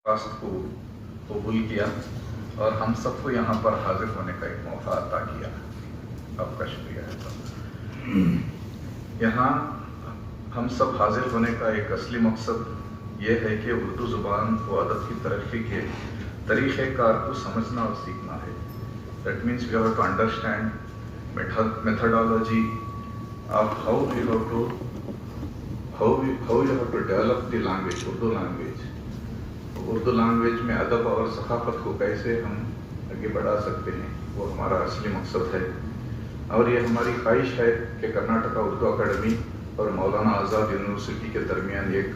درخواست کو قبول کیا اور ہم سب کو یہاں پر حاضر ہونے کا ایک موقع عطا کیا. آپ کا شکریہ ہے. یہاں ہم سب حاضر ہونے کا ایک اصلی مقصد یہ ہے کہ اردو زبان و ادب کی ترقی کے طریقہ کار کو سمجھنا اور سیکھنا ہے. That means we have to understand methodology of how you have to develop the language, Urdu language. Urdu language میں ادب اور ثقافت کو کیسے ہم آگے بڑھا سکتے ہیں, وہ ہمارا اصلی مقصد ہے. اور یہ ہماری خواہش ہے کہ کرناٹکا اردو اکیڈمی اور مولانا آزاد یونیورسٹی کے درمیان ایک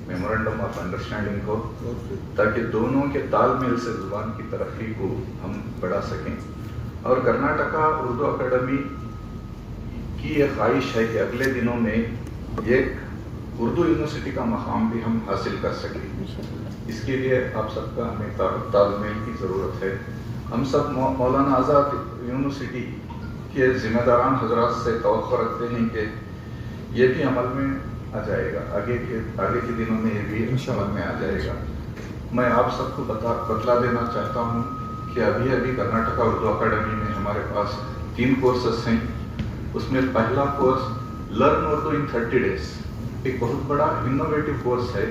میمورنڈم آف انڈرسٹینڈنگ ہو, تاکہ دونوں کے تال میل سے زبان کی ترقی کو ہم بڑھا سکیں. اور کرناٹکا اردو اکیڈمی کی یہ خواہش ہے کہ اگلے دنوں میں ایک اردو یونیورسٹی کا مقام بھی ہم حاصل کر سکیں. اس کے لیے آپ سب کا ہمیں تال میل کی ضرورت ہے. ہم سب مولانا آزاد یونیورسٹی کے ذمہ داران حضرات سے توقع رکھتے ہیں کہ یہ بھی عمل میں آ جائے گا, آگے کے دنوں میں یہ بھی عمل میں آ جائے گا. میں آپ سب کو بتلا دینا چاہتا ہوں کہ ابھی کرناٹکا اردو اکیڈمی میں ہمارے پاس 3 کورسز ہیں. اس میں پہلا کورس لرن اردو ان 30 days ایک بہت بڑا انوویٹو کورس ہے,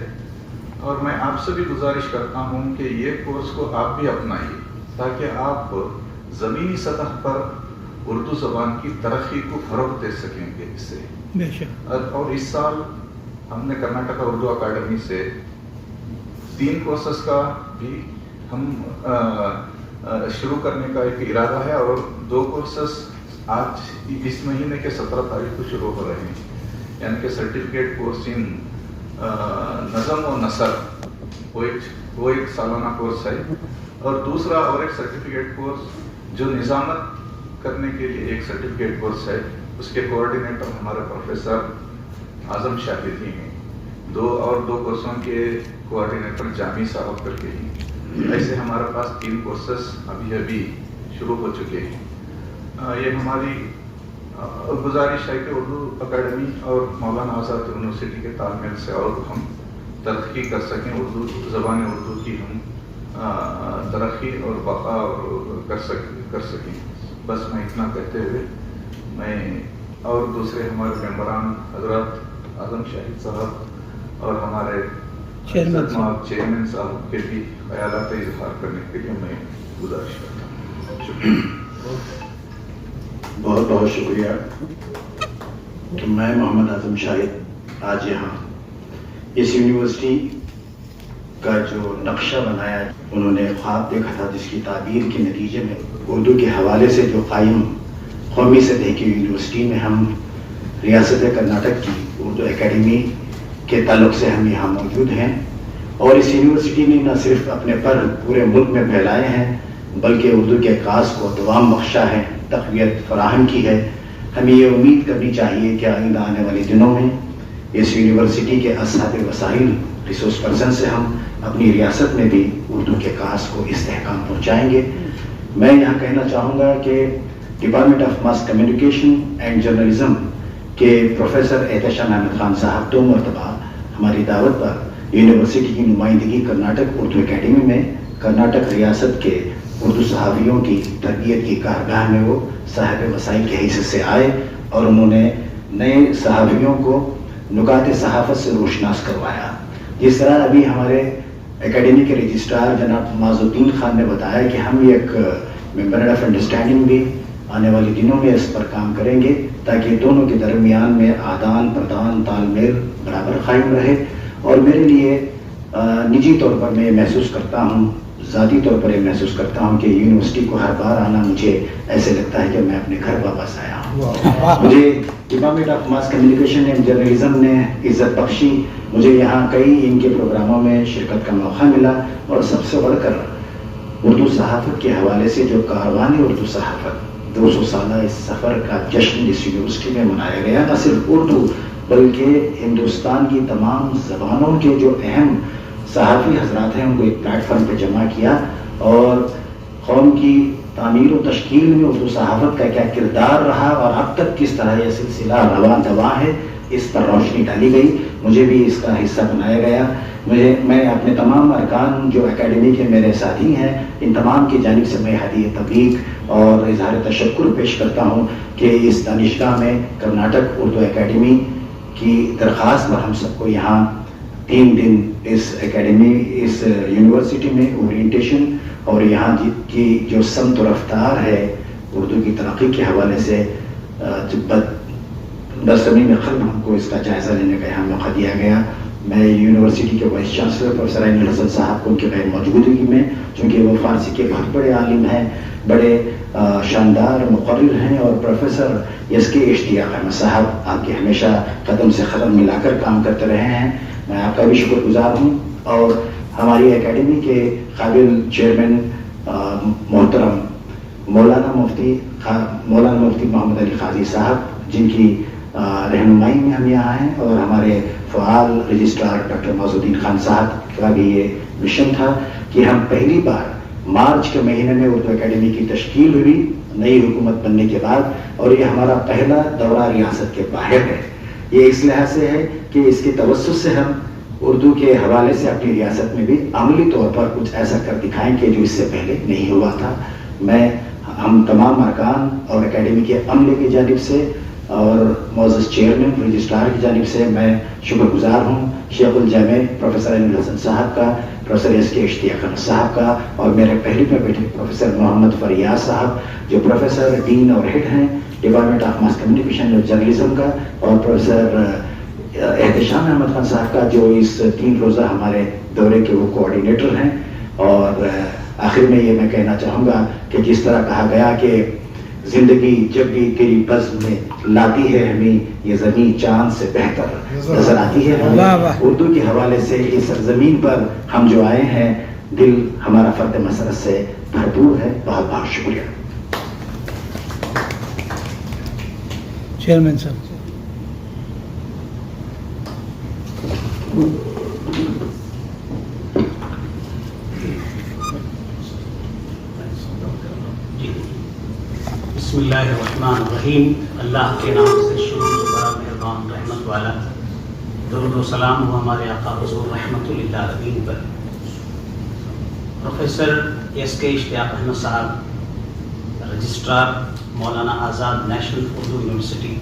اور میں آپ سے بھی گزارش کرتا ہوں کہ یہ کورس کو آپ بھی اپنائیے تاکہ آپ زمینی سطح پر اردو زبان کی ترقی کو فروغ دے سکیں گے اس سے. اور اس سال ہم نے کرناٹکا اردو اکیڈمی سے 3 کورسز کا بھی ہم شروع کرنے کا ایک ارادہ ہے, اور 2 کورسز آج اس مہینے کے 17 تاریخ کو شروع ہو رہے ہیں. یعنی کہ سرٹیفکیٹ کورس ان نظم و نثر وہ ایک سالانہ کورس ہے, اور دوسرا اور ایک سرٹیفکیٹ کورس جو نظامت کرنے کے لیے ایک سرٹیفکیٹ کورس ہے. اس کے کوآرڈینیٹر ہمارے پروفیسر اعظم شاہدی ہیں. 2 کورسوں کے کوآرڈینیٹر جامی صاحب کر کے ہیں. ایسے ہمارے پاس 3 کورسز ابھی شروع ہو چکے ہیں. یہ ہماری گزارش ہے کہ اردو اکیڈمی اور مولانا آزاد یونیورسٹی کے تال میل سے اور ہم ترقی کر سکیں, زبان اردو کی ہم ترقی اور بقا کر سکیں. بس میں اتنا کہتے ہوئے میں اور دوسرے ہمارے ممبران حضرات اعظم شاہد صاحب اور ہمارے چیئرمین صاحب کے بھی خیالات اظہار کرنے کے لیے میں گزارش کرتا ہوں. شکریہ. بہت بہت شکریہ. تو میں محمد اعظم شاہد آج یہاں اس یونیورسٹی کا جو نقشہ بنایا ہے, انہوں نے خواب دیکھا تھا جس کی تعبیر کے نتیجے میں اردو کے حوالے سے جو قائم قومی سطح کی یونیورسٹی میں ہم ریاست کرناٹک کی اردو اکیڈمی کے تعلق سے ہم یہاں موجود ہیں. اور اس یونیورسٹی نے نہ صرف اپنے پر پورے ملک میں پھیلائے ہیں بلکہ اردو کے عکاس کو دوام بخشا ہے, تقویت فراہم کی ہے. ہمیں یہ امید کرنی چاہیے کہ آئندہ آنے والے دنوں میں اس یونیورسٹی کے اصحاب وسائل ریسورس پرسن سے ہم اپنی ریاست میں بھی اردو کے عکاس کو استحکام پہنچائیں گے. میں یہاں کہنا چاہوں گا کہ department of mass communication and journalism کے پروفیسر احتشام احمد خان صاحب 2 مرتبہ ہماری دعوت پر یونیورسٹی کی نمائندگی کرناٹک اردو اکیڈمی میں کرناٹک ریاست کے اردو صحافیوں کی تربیت کی کارگاہ میں وہ صاحب وسائل کے حیثیت سے آئے, اور انہوں نے نئے صحافیوں کو نکات صحافت سے روشناس کروایا. جس طرح ابھی ہمارے اکیڈمی کے رجسٹرار جناب معاذ الدین خان نے بتایا کہ ہم ایک میمورنڈم آف انڈرسٹینڈنگ بھی آنے والے دنوں میں اس پر کام کریں گے تاکہ دونوں کے درمیان میں آدان پردان تال میل برابر قائم رہے. اور میرے لیے نجی طور پر میں محسوس کرتا ہوں, ذاتی طور پر یہ محسوس کرتا ہوں کہ یونیورسٹی کو ہر بار آنا مجھے ایسے لگتا ہے کہ میں اپنے گھر واپس آیا ہوں. مجھے department of mass communication and journalism نے عزت بخشی. مجھے یہاں کئی ان کے پروگراموں میں شرکت کا موقع ملا, اور سب سے بڑھ کر اردو صحافت کے حوالے سے جو کاروان اردو صحافت 200 سالہ اس سفر کا جشن اس یونیورسٹی میں منایا گیا, نہ صرف اردو بلکہ ہندوستان کی تمام زبانوں کے جو اہم صحافی حضرات ہیں ان کو ایک پلیٹ فارم پہ جمع کیا, اور قوم کی تعمیر و تشکیل میں اردو صحافت کا کیا کردار رہا اور اب تک کس طرح یہ سلسلہ رواں دواں ہے, اس پر روشنی ڈالی گئی، مجھے بھی اس کا حصہ بنایا گیا. میں اپنے تمام ارکان جو اکیڈمی کے میرے ساتھی ہیں ان تمام کی جانب سے میں ہدیہ تبریک اور اظہار تشکر پیش کرتا ہوں کہ اس دانشگاہ میں کرناٹک اردو اکیڈمی کی درخواست پر ہم سب کو یہاں 3 دن اس اکیڈمی اس یونیورسٹی میں اورینٹیشن اور یہاں کی جو سمت و رفتار ہے اردو کی ترقی کے حوالے سے بزمین قلب ہم کو اس کا جائزہ لینے کا یہاں موقع دیا گیا. میں یونیورسٹی کے وائس چانسلر پروفیسر عین الحسن صاحب کو ان کی غیر موجودگی میں، چونکہ وہ فارسی کے بہت بڑے عالم ہیں، بڑے شاندار مقرر ہیں، اور پروفیسر ایس کے اشتیاق احمد صاحب آپ کے ہمیشہ قدم سے قدم ملا کر کام کرتے رہے ہیں، میں آپ کا بھی شکر گزار ہوں. اور ہماری اکیڈمی کے قابل چیئرمین محترم مولانا مفتی محمد علی قاضی صاحب جن کی رہنمائی میں ہم یہاں ہیں، اور ہمارے فعال رجسٹرار ڈاکٹر معز الدین خان صاحب کا بھی یہ مشن تھا کہ ہم پہلی بار مارچ کے مہینے میں اردو اکیڈمی کی تشکیل ہوئی نئی حکومت بننے کے بعد، اور یہ ہمارا پہلا دورہ ریاست کے باہر ہے. یہ اس لحاظ سے ہے کہ اس کے توسط سے ہم اردو کے حوالے سے اپنی ریاست میں بھی عملی طور پر کچھ ایسا کر دکھائیں کہ جو اس سے پہلے نہیں ہوا تھا. ہم تمام ارکان اور اکیڈمی کے عملے کی جانب سے اور معزز چیئرمین رجسٹرار کی جانب سے میں شکر گزار ہوں شیخ الجامع پروفیسر عین الحسن صاحب کا، پروفیسر ایس کے اشتیاق احمد صاحب کا، اور میرے پہلے میں بیٹھے پروفیسر محمد فریاض صاحب جو پروفیسر ڈین اور ہیڈ ہیں ڈپارٹمنٹ آف ماس کمیونیکیشن اور جرنلزم کا، اور پروفیسر احتشام احمد خان صاحب کا جو اس 3 روزہ ہمارے دورے کے وہ کوآرڈینیٹر ہیں. اور آخر میں یہ میں کہنا چاہوں گا کہ جس طرح کہا گیا کہ زندگی جب بھی تیری بزم میں لاتی ہے ہمیں یہ زمین چاند سے بہتر نظر آتی ہے. اردو کے حوالے سے اس سرزمین پر ہم جو آئے ہیں دل ہمارا فرد مسرت سے بھرپور ہے. بہت بہت شکریہ. چیئرمین صاحب. بسم اللہ الرحمن الرحیم. اللہ کے نام سے شروع ہوگا مہربان رحمت والا. درود و سلام ہو ہمارے آقا حضور رحمت للعالمین پر. پروفیسر ایس کے اشتیاق Ahmad sahab registrar Maulana Azad national Urdu university,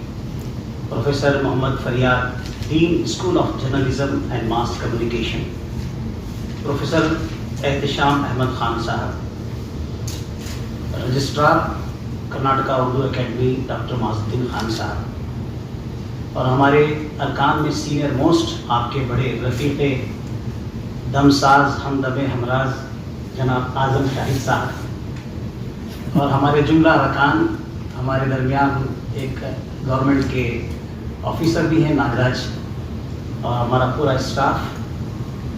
professor Mohammad Faryad dean school of journalism and mass communication, professor Ehtesham Ahmed Khan sahab registrar Karnataka Urdu academy doctor Moiz uddin Khan صاحب، اور ہمارے ارکان میں سینئر موسٹ آپ کے بڑے رفیق دمساز ہمدم ہمراز جناب اعظم شاہد صاحب، اور ہمارے جملہ ارکان ہمارے درمیان ایک گورنمنٹ کے آفیسر بھی ہیں ناگراج، اور ہمارا پورا اسٹاف.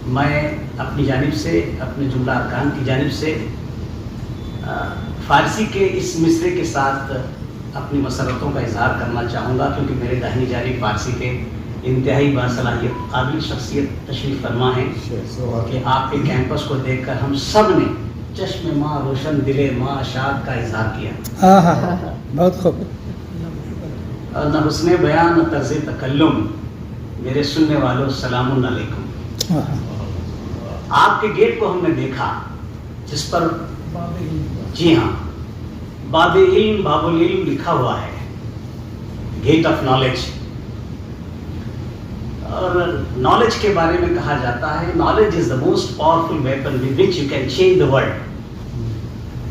میں اپنی جانب سے اپنے جملہ ارکان کی جانب سے فارسی کے اس مصرے کے ساتھ اپنی مسرتوں کا اظہار کرنا چاہوں گا، کیونکہ میرے داہنی جانب فارسی کے انتہائی باصلاحیت قابل شخصیت تشریف فرما ہیں کہ آپ کے کیمپس کو دیکھ کر ہم سب نے چشم ماں روشن دل ماں شاد کا اظہار کیا. بہت خوب. نہ حسن بیان نہ طرز تکلم، میرے سننے والوں السلام علیکم. آپ کے گیٹ کو ہم نے دیکھا جس پر جی ہاں باب علم باب العلم لکھا ہوا ہے، گیٹ آف نالج. اور نالج کے بارے میں کہا جاتا ہے knowledge is the most powerful weapon with which you can change the world.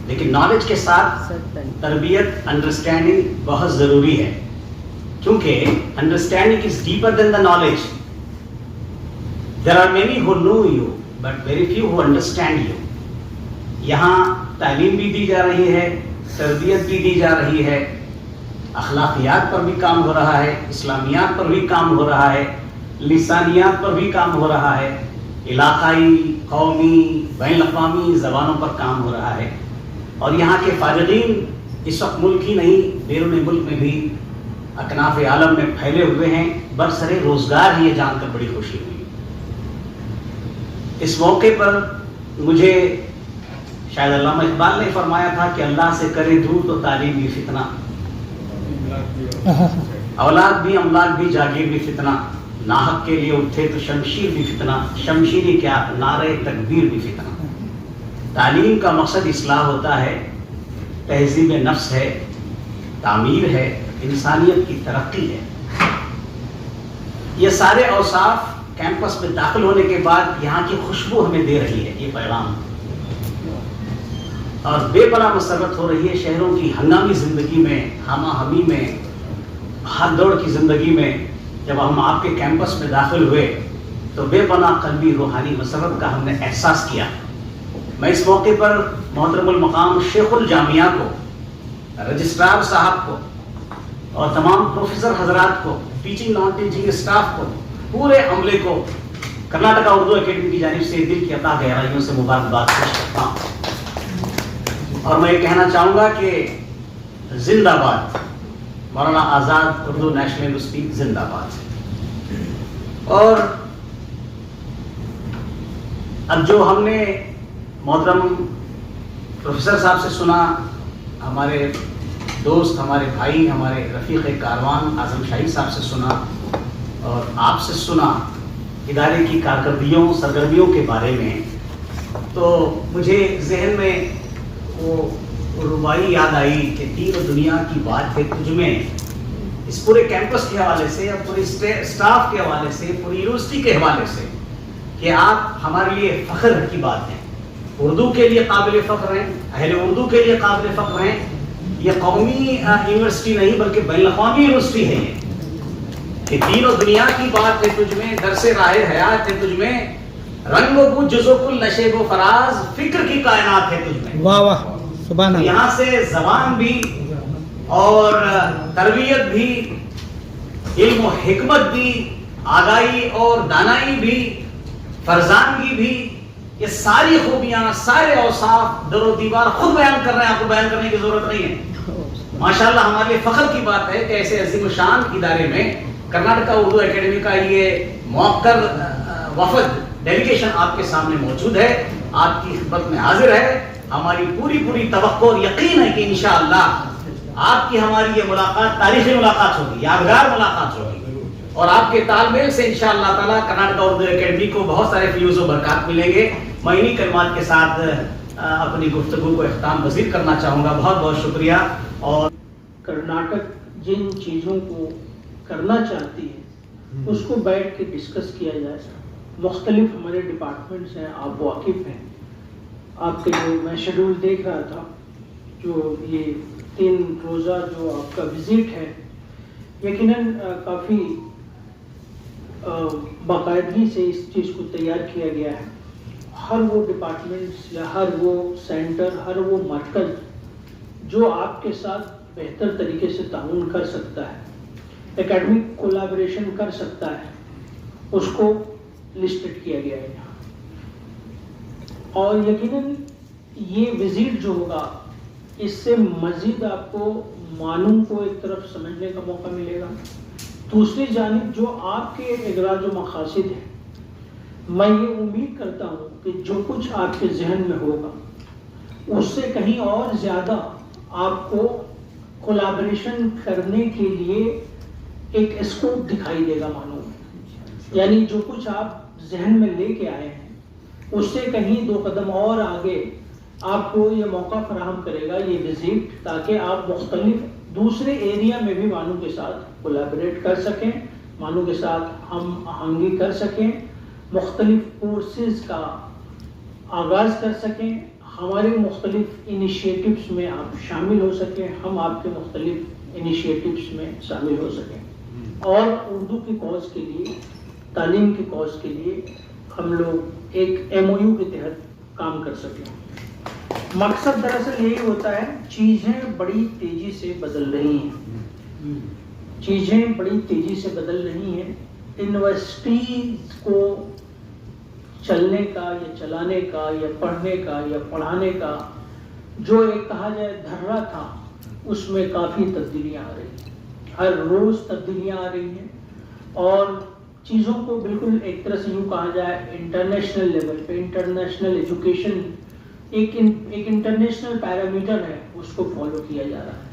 لیکن نالج کے ساتھ تربیت انڈرسٹینڈنگ بہت ضروری ہے، کیونکہ understanding is deeper than the knowledge. There are many who know you but very few who understand you. یہاں تعلیم بھی دی جا رہی ہے، تربیت بھی دی جا رہی ہے، اخلاقیات پر بھی کام ہو رہا ہے، اسلامیات پر بھی کام ہو رہا ہے، لسانیات پر بھی کام ہو رہا ہے، علاقائی، قومی، بین الاقوامی زبانوں پر کام ہو رہا ہے. اور یہاں کے فارغین اس وقت ملک ہی نہیں بیرون ملک میں بھی اکناف عالم میں پھیلے ہوئے ہیں. برسر روزگار ہی یہ جان کر بڑی خوشی ہوئی. اس موقع پر مجھے شاید علامہ اقبال نے فرمایا تھا کہ اللہ سے کرے دور تو تعلیم بھی فتنہ. اولاد بھی املاک بھی جاگیر بھی فتنہ، ناحق کے لیے اٹھے تو شمشیر بھی فتنہ، شمشیری کیا نعرے تکبیر بھی فتنہ۔ تعلیم کا مقصد اصلاح ہوتا ہے، تہذیب نفس ہے، تعمیر ہے، انسانیت کی ترقی ہے۔ یہ سارے اوصاف کیمپس میں داخل ہونے کے بعد یہاں کی خوشبو ہمیں دے رہی ہے یہ پیغام، اور بے پناہ مسرت ہو رہی ہے شہروں کی ہنگامی زندگی میں، ہمہ ہمی میں، بھاگ دوڑ کی زندگی میں۔ جب ہم آپ کے کیمپس میں داخل ہوئے تو بے پناہ قلبی روحانی مسرت کا ہم نے احساس کیا۔ میں اس موقع پر محترم المقام شیخ الجامعہ کو، رجسٹرار صاحب کو اور تمام پروفیسر حضرات کو، ٹیچنگ نان ٹیچنگ اسٹاف کو، پورے عملے کو کرناٹکا اردو اکیڈمی کی جانب سے دل کی عطا گہرائیوں سے مبارکباد پیش کرتا ہوں۔ اور میں یہ کہنا چاہوں گا کہ زندہ باد مولانا آزاد اردو نیشنل یونیورسٹی، زندہ باد۔ اور اب جو ہم نے محترم پروفیسر صاحب سے سنا، ہمارے دوست، ہمارے بھائی، ہمارے رفیق کاروان اعظم شاہی صاحب سے سنا، اور آپ سے سنا ادارے کی کارکردگیوں سرگرمیوں کے بارے میں، تو مجھے ذہن میں وہ ربائی یاد آئی کہ دین و دنیا کی بات ہے تجھ میں۔ اس پورے کیمپس کے حوالے سے، پورے اسٹاف کے حوالے سے، پوری یونیورسٹی کے حوالے سے، کہ آپ ہمارے لیے فخر کی بات ہے، اردو کے لیے قابل فخر ہیں، اہل اردو کے لیے قابل فخر ہیں۔ یہ قومی یونیورسٹی نہیں بلکہ بین الاقوامی یونیورسٹی ہے یہ، کہ دین و دنیا کی بات ہے تجھ میں، درس راہ حیات ہے تجھ میں، رنگ و بو جز و کل نشیب و فراز، فکر کی کائنات ہے تجھ میں۔ واہ واہ سبحان اللہ۔ یہاں سے زبان بھی اور تربیت بھی، علم و حکمت بھی، آگاہی اور دانائی بھی، فرزانگی بھی، یہ ساری خوبیاں، سارے اوصاف در و دیوار خود بیان کر رہے ہیں، آپ کو بیان کرنے کی ضرورت نہیں ہے۔ ماشاءاللہ ہمارے لیے فخر کی بات ہے کہ ایسے عظیم الشان ادارے میں کرناٹکا اردو اکیڈمی کا یہ موقر وفد ڈیلیگیشن آپ کے سامنے موجود ہے، آپ کی خدمت میں حاضر ہے۔ ہماری پوری توقع اور یقین ہے کہ انشاءاللہ آپ کی ہماری یہ ملاقات تاریخی ملاقات ہوگی، یادگار ملاقات ہوگی، اور آپ کے تال میل سے انشاءاللہ تعالیٰ کرناٹکا اردو اکیڈمی کو بہت سارے فیوز و برکات ملیں گے۔ میں انہی کلمات کے ساتھ اپنی گفتگو کو اختتام پذیر کرنا چاہوں گا۔ بہت بہت شکریہ۔ اور کرناٹک جن چیزوں کو کرنا چاہتی ہے اس کو بیٹھ کے ڈسکس کیا جائے۔ مختلف ہمارے ڈپارٹمنٹس ہیں، آپ واقف ہیں۔ آپ کے جو میں شیڈول دیکھ رہا تھا، جو یہ 3 روزہ جو آپ کا وزٹ ہے، یقیناً کافی باقاعدگی سے اس چیز کو تیار کیا گیا ہے۔ ہر وہ ڈپارٹمنٹس یا ہر وہ سینٹر، ہر وہ مرکز جو آپ کے ساتھ بہتر طریقے سے تعاون کر سکتا ہے، اکیڈمک کولیبریشن کر سکتا ہے، اس کو لسٹڈ کیا گیا ہے یہاں۔ اور یقیناً یہ وزٹ جو ہوگا اس سے مزید آپ کو معلوم کو ایک طرف سمجھنے کا موقع ملے گا، دوسری جانب جو آپ کے اغراض و مقاصد ہیں، میں یہ امید کرتا ہوں کہ جو کچھ آپ کے ذہن میں ہوگا اس سے کہیں اور زیادہ آپ کو کولیبریشن کرنے کے لیے ایک اسکوپ دکھائی دے گا معلوم، یعنی جو کچھ آپ ذہن میں لے کے آئے ہیں اس سے کہیں 2 قدم اور آگے آپ کو یہ موقع فراہم کرے گا یہ وزٹ، تاکہ آپ مختلف دوسرے ایریا میں بھی مانو کے ساتھ کولیبریٹ کر سکیں، مانو کے ساتھ ہم آہنگی کر سکیں، مختلف کورسز کا آغاز کر سکیں، ہمارے مختلف انیشیٹوز میں آپ شامل ہو سکیں، ہم آپ کے مختلف انیشیٹوز میں شامل ہو سکیں، اور اردو کی کاز کے لیے، تعلیم کی کاز کے لیے ہم لوگ ایک MOU کے تحت کام کر سکیں۔ مقصد دراصل یہی ہوتا ہے، چیزیں بڑی تیزی سے بدل رہی ہیں، چیزیں بڑی تیزی سے بدل رہی ہیں۔ یونیورسٹیز کو چلنے کا یا چلانے کا یا پڑھنے کا یا پڑھانے کا جو ایک کہا جائے دھرا تھا، اس میں کافی تبدیلیاں آ رہی ہیں، ہر روز تبدیلیاں آ رہی ہیں، اور چیزوں کو بالکل ایک طرح سے یوں کہا جائے انٹرنیشنل لیول پہ، انٹرنیشنل ایجوکیشن ایک انٹرنیشنل پیرامیٹر ہے، اس کو فالو کیا جا رہا ہے۔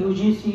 UGC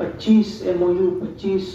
25 MOU, 25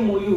MOU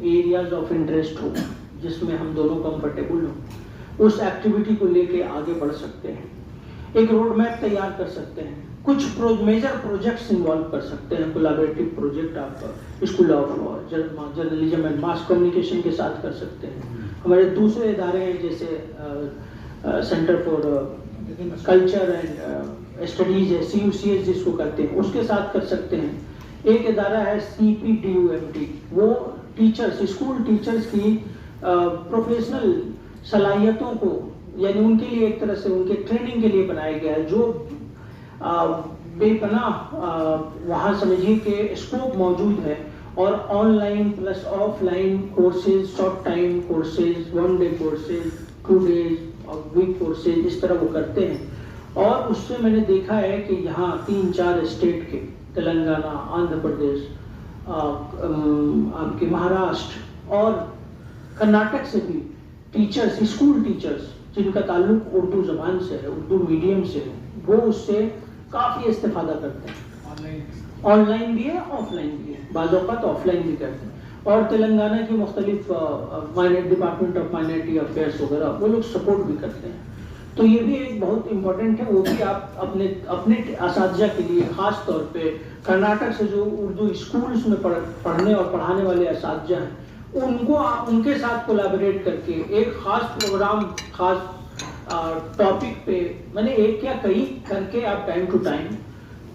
areas of interest ہو جس میں ہم دونوں کمفرٹیبل ہوں, اس ایکٹیویٹی کو لے کے آگے بڑھ سکتے ہیں. ایک روڈ میپ تیار کر سکتے ہیں, کچھ میجر پروجیکٹس انوالو کر سکتے ہیں. کولیبریٹو پروجیکٹ آپ school of journalism and mass communication کے ساتھ کر سکتے ہیں. ہمارے دوسرے ادارے ہیں جیسے centre for culture and studies ہے, CUCS جس کو کہتے ہیں, اس کے ساتھ کر سکتے ہیں. ایک ادارہ ہے CPDUMT, وہ ٹیچرز, اسکول ٹیچرز کی پروفیشنل صلاحیتوں کو, یعنی ان کے لیے ایک طرح سے ان کے ٹریننگ کے لیے بنایا گیا ہے, جو بے پناہ وہاں سمجھیے کہ اسکوپ موجود ہے. اور on line plus of line courses, short time courses, 1 day courses, 2 days اور ویک کورسز, اس طرح وہ کرتے ہیں. اور اس سے میں نے دیکھا ہے کہ یہاں 3-4 اسٹیٹ کے, تلنگانہ, آندھرا پردیش, آپ کے مہاراشٹر اور کرناٹک سے بھی ٹیچرز, اسکول ٹیچرز جن کا تعلق اردو زبان سے ہے, اردو میڈیم سے ہے, وہ اس سے کافی استفادہ کرتے ہیں. آن لائن بھی ہے, آف لائن بھی ہے, بعض اوقات آف لائن بھی کرتے ہیں. اور تلنگانہ کی مختلف ڈپارٹمنٹ آف مائنورٹی افیئرس وغیرہ وہ لوگ سپورٹ بھی کرتے ہیں. تو یہ بھی ایک بہت امپورٹنٹ ہے, وہ بھی آپ اپنے اساتذہ کے لیے, خاص طور پہ کرناٹک سے جو اردو اسکولس میں پڑھنے اور پڑھانے والے اساتذہ ہیں, ان کے ساتھ کولیبریٹ کر کے ایک خاص پروگرام, خاص ٹاپک پہ, میں نے ایک یا کئی کر کے آپ ٹائم ٹو ٹائم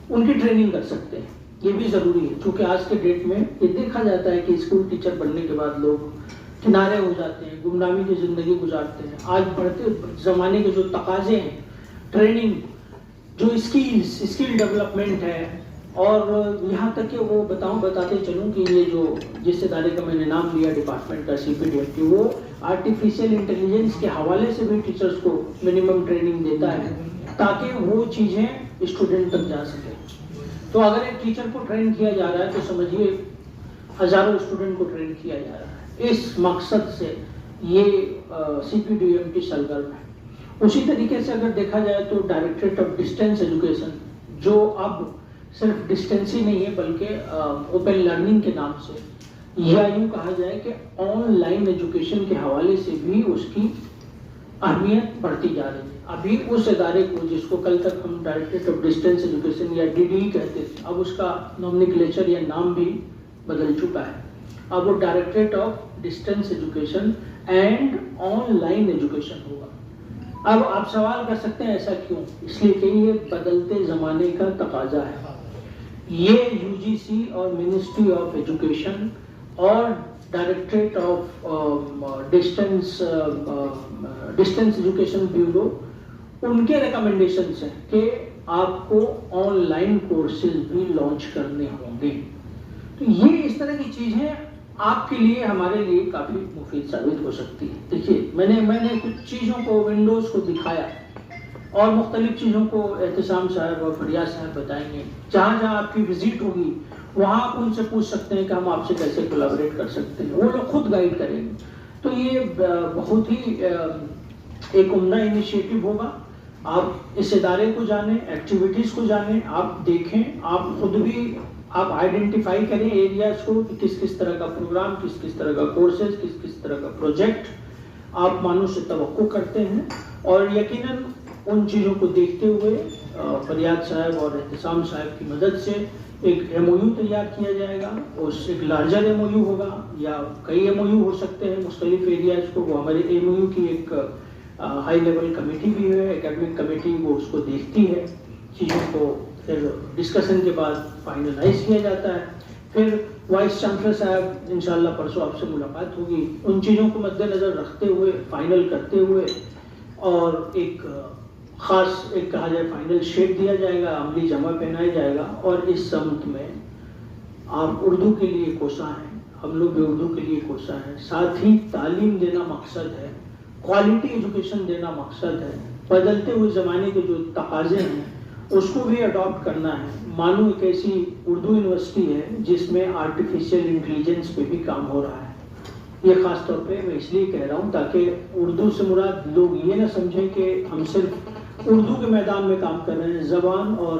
ان کی ٹریننگ کر سکتے ہیں. یہ بھی ضروری ہے, کیونکہ آج کے ڈیٹ میں یہ دیکھا جاتا ہے کہ اسکول ٹیچر بننے کے بعد لوگ کنارے ہو جاتے ہیں, گمنامی کی زندگی گزارتے ہیں. آج بڑھتے زمانے کے جو تقاضے ہیں, ٹریننگ, جو اسکل ڈیولپمنٹ ہے, اور یہاں تک کہ وہ بتاتے چلوں کہ یہ جو جس ادارے کا میں نے نام لیا ڈپارٹمنٹ کا CPDFT, وہ آرٹیفیشیل انٹیلیجنس کے حوالے سے بھی ٹیچرز کو منیمم ٹریننگ دیتا ہے تاکہ وہ چیزیں اسٹوڈنٹ تک جا سکیں. تو اگر ایک ٹیچر کو ٹرین کیا جا رہا ہے تو سمجھیے ہزاروں اسٹوڈنٹ کو ٹرین کیا جا رہا ہے. اس مقصد سے یہ CPDUMT سرگرم ہے. اسی طریقے سے اگر دیکھا جائے تو ڈائریکٹریٹ آف ڈسٹینس ایجوکیشن, جو اب صرف ڈسٹینس ہی نہیں ہے بلکہ اوپن لرننگ کے نام سے, یا یوں کہا جائے کہ آن لائن ایجوکیشن کے حوالے سے بھی اس کی اہمیت بڑھتی جا رہی ہے. ابھی اس ادارے کو, جس کو کل تک ہم ڈائریکٹریٹ آف ڈسٹینس ایجوکیشن یا DDE کہتے تھے, اب اس کا نومنکلیچر یا نام بھی بدل چکا ہے. اب وہ directorate of distance education and on line education ہوگا. اب آپ سوال کر سکتے ہیں ایسا کیوں؟ اس لیے کہ یہ بدلتے زمانے کا تقاضا ہے. یہ UGC اور منسٹری آف ایجوکیشن اور directorate of distance education bureau, ان کے ریکمنڈیشنز ہیں کہ آپ کو آن لائن کورسز بھی لانچ کرنے ہوں گے. تو یہ اس طرح کی چیزیں آپ کے لیے, ہمارے لیے کافی مفید ثابت ہو سکتی ہے. دیکھیے میں نے کچھ چیزوں کو, ونڈوز کو دکھایا, اور مختلف چیزوں کو احتشام صاحب اور فریاد صاحب بتائیں گے. جہاں جہاں آپ کی وزٹ ہوگی وہاں آپ ان سے پوچھ سکتے ہیں کہ ہم آپ سے کیسے کولیبریٹ کر سکتے ہیں, وہ لوگ خود گائیڈ کریں گے. تو یہ بہت ہی ایک عمدہ انیشیٹو ہوگا. آپ اس ادارے کو جانیں, ایکٹیویٹیز کو جانیں, آپ دیکھیں, آپ خود بھی آپ آئیڈینٹیفائی کریں ایریاز کو کہ کس کس طرح کا پروگرام, کس کس طرح کا کورسز, کس کس طرح کا پروجیکٹ آپ مانو سے توقع کرتے ہیں. اور یقیناً ان چیزوں کو دیکھتے ہوئے فریاد صاحب اور احتشام صاحب کی مدد سے ایک MOU تیار کیا جائے گا. اس ایک لارجر MOU ہوگا یا کئی MOU ہو سکتے ہیں مختلف ایریاز کو. وہ ہمارے MOU کی ایک ہائی لیول کمیٹی بھی ہے, اکیڈمک کمیٹی, وہ اس کو دیکھتی ہے. چیزوں کو پھر ڈسکشن کے بعد فائنلائز کیا جاتا ہے. پھر وائس چانسلر صاحب انشاءاللہ پرسوں آپ سے ملاقات ہوگی. ان چیزوں کو مد نظر رکھتے ہوئے, فائنل کرتے ہوئے, اور ایک خاص ایک کہا جائے فائنل شیپ دیا جائے گا, عملی جمع پہنایا جائے گا. اور اس سمت میں آپ اردو کے لیے کوشاں ہیں, ہم لوگ بھی اردو کے لیے کوشاں ہیں. ساتھ ہی تعلیم دینا مقصد ہے, کوالٹی ایجوکیشن دینا مقصد ہے. بدلتے ہوئے زمانے کے جو تقاضے ہیں اس کو بھی اڈاپٹ کرنا ہے. مانو ایک ایسی اردو یونیورسٹی ہے جس میں آرٹیفیشیل انٹیلیجنس پہ بھی کام ہو رہا ہے. یہ خاص طور پہ میں اس لیے کہہ رہا ہوں تاکہ اردو سے مراد لوگ یہ نہ سمجھیں کہ ہم صرف اردو کے میدان میں کام کر رہے ہیں. زبان اور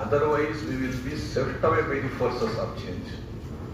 otherwise we will be swept away by the forces of change।